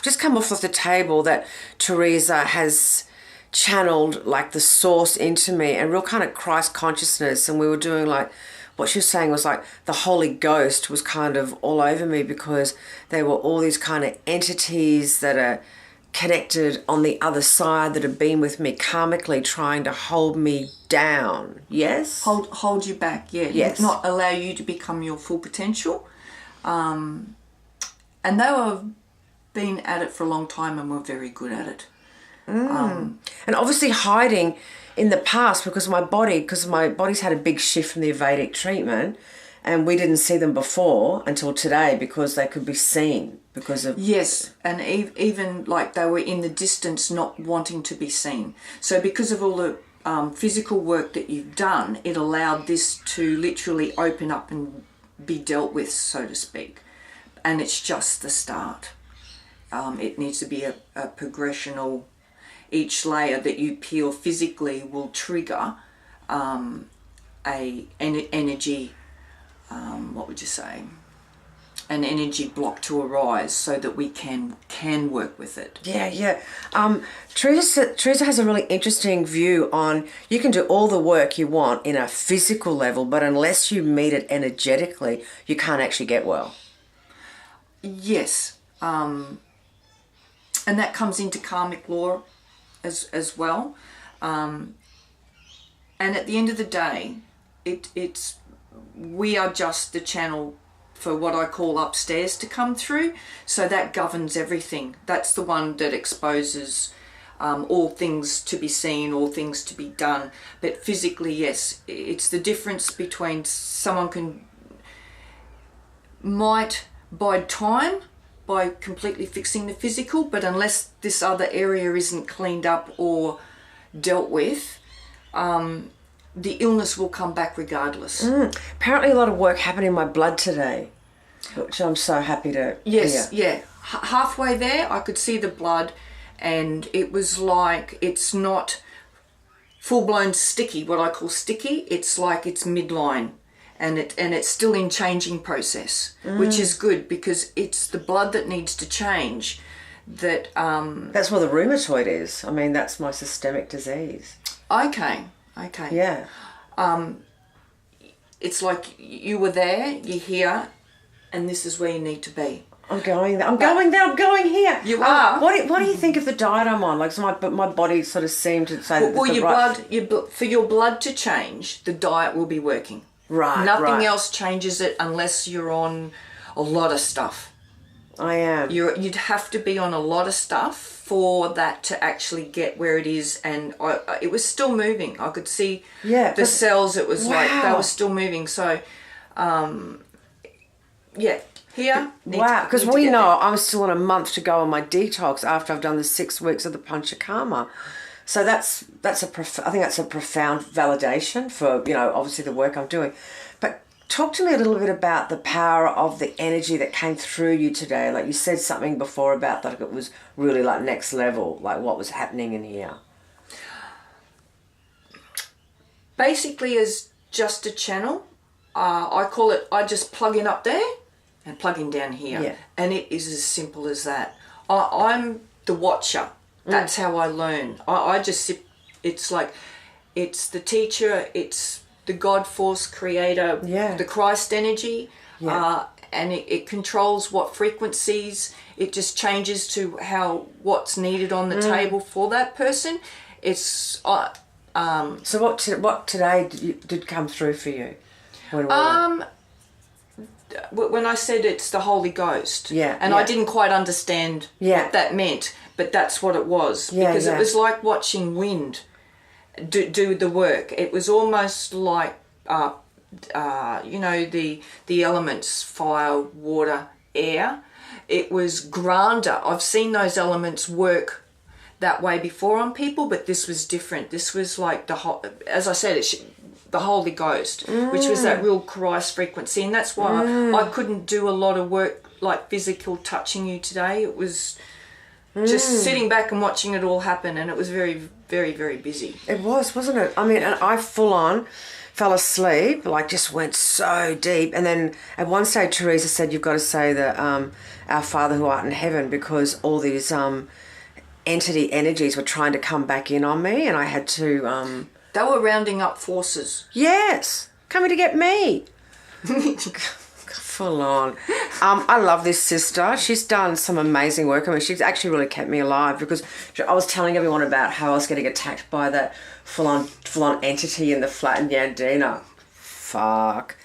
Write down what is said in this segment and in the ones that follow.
just come off the table that Theresa has channeled like the source into me and real kind of Christ consciousness, and we were doing like what she was saying was like the Holy Ghost was kind of all over me because there were all these kind of entities that are connected on the other side that have been with me karmically trying to hold me down. Yes? Hold you back, yeah. Yes. Not allow you to become your full potential. And they were been at it for a long time and were very good at it. And obviously hiding in the past because my body's had a big shift from the Vedic treatment, and we didn't see them before until today because they could be seen because of... Yes, and even like they were in the distance not wanting to be seen. So because of all the physical work that you've done, it allowed this to literally open up and be dealt with, so to speak. And it's just the start. It needs to be a progressional... Each layer that you peel physically will trigger energy, what would you say? An energy block to arise so that we can work with it. Yeah. Theresa has a really interesting view on you can do all the work you want in a physical level, but unless you meet it energetically, you can't actually get well. Yes. And that comes into karmic law as well, and at the end of the day, it's we are just the channel for what I call upstairs to come through. So that governs everything. That's the one that exposes all things to be seen, all things to be done. But physically, yes, it's the difference between someone might bide time by completely fixing the physical, but unless this other area isn't cleaned up or dealt with, the illness will come back regardless. Apparently a lot of work happened in my blood today, which I'm so happy to Yes, hear. yeah. Halfway there, I could see the blood, and it was like, it's not full-blown sticky, what I call sticky. It's like it's midline. And it's still in changing process, which is good because it's the blood that needs to change. That's where the rheumatoid is. I mean, that's my systemic disease. Okay. Yeah. It's like you were there, you're here, and this is where you need to be. I'm going there. I'm going here. You are. What do you think of the diet I'm on? Like, so my body sort of seemed to say that for your blood to change, the diet will be working. Right. Nothing else changes it unless you're on a lot of stuff. I am. You'd have to be on a lot of stuff for that to actually get where it is, and it was still moving. I could see the cells. It was like they were still moving. So, here. Wow, because we know I'm still on a month to go on my detox after I've done the 6 weeks of the Panchakarma. So I think that's a profound validation for, obviously the work I'm doing. But talk to me a little bit about the power of the energy that came through you today. Like you said something before about that it was really like next level, like what was happening in here. Basically, as just a channel, I call it, I just plug in up there and plug in down here. Yeah. And it is as simple as that. I'm the watcher. That's how I learn. I just sit, it's like, it's the teacher, it's the God force creator, the Christ energy, and it controls what frequencies, it just changes to what's needed on the table for that person. It's... so what today did come through for you? When I said it's the Holy Ghost, and I didn't quite understand what that meant, but that's what it was, because it was like watching wind do the work. It was almost like the elements, fire, water, air. It was grander. I've seen those elements work that way before on people, but this was different. This was like as I said, the Holy Ghost, which was that real Christ frequency, and that's why I couldn't do a lot of work like physical touching you today. It was just sitting back and watching it all happen, and it was very, very, very busy. It was, wasn't it? I mean, and I full on fell asleep, like just went so deep. And then at one stage, Theresa said, you've got to say that our Father who art in heaven, because all these entity energies were trying to come back in on me, and I had to... They were rounding up forces. Yes, coming to get me. Full on. I love this sister. She's done some amazing work. I mean, she's actually really kept me alive, because I was telling everyone about how I was getting attacked by that full-on entity in the flat in Yandina. Fuck.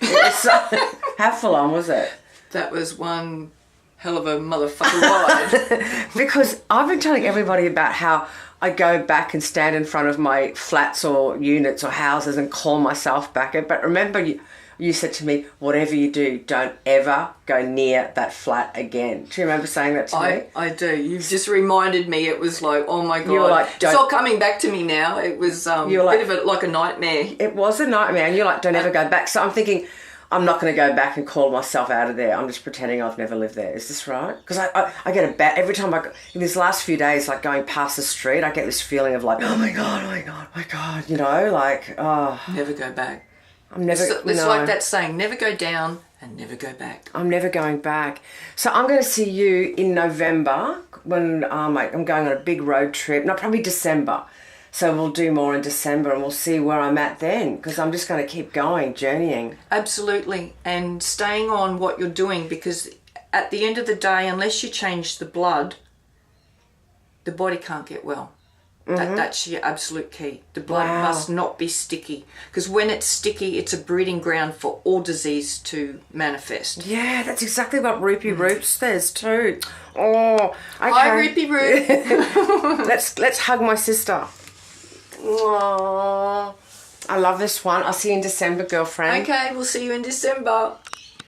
How full-on was it? That was one hell of a motherfucking ride. Because I've been telling everybody about how I go back and stand in front of my flats or units or houses and call myself back. But remember, you said to me, whatever you do, don't ever go near that flat again. Do you remember saying that to me? I do. You've just reminded me. It was like, oh my God. You were like, it's all coming back to me now. It was a bit of like a nightmare. It was a nightmare. And you're like, don't ever go back. So I'm thinking, I'm not going to go back and call myself out of there. I'm just pretending I've never lived there. Is this right? Because I get a bad... Every time in these last few days, like going past the street, I get this feeling of like, oh my God, oh my God, oh my God. You know, like, oh. Never go back. It's like that saying, never go down and never go back. I'm never going back. So I'm going to see you in November when I'm going on a big road trip. No, probably December. So we'll do more in December and we'll see where I'm at then, because I'm just going to keep going, journeying. Absolutely. And staying on what you're doing, because at the end of the day, unless you change the blood, the body can't get well. That's your absolute key. The blood must not be sticky, because when it's sticky, it's a breeding ground for all disease to manifest. Yeah, that's exactly what Rupee Roop says too. Oh, okay. Hi, Rupee Roop. Let's hug my sister. Oh, I love this one. I'll see you in December, girlfriend. Okay, we'll see you in December.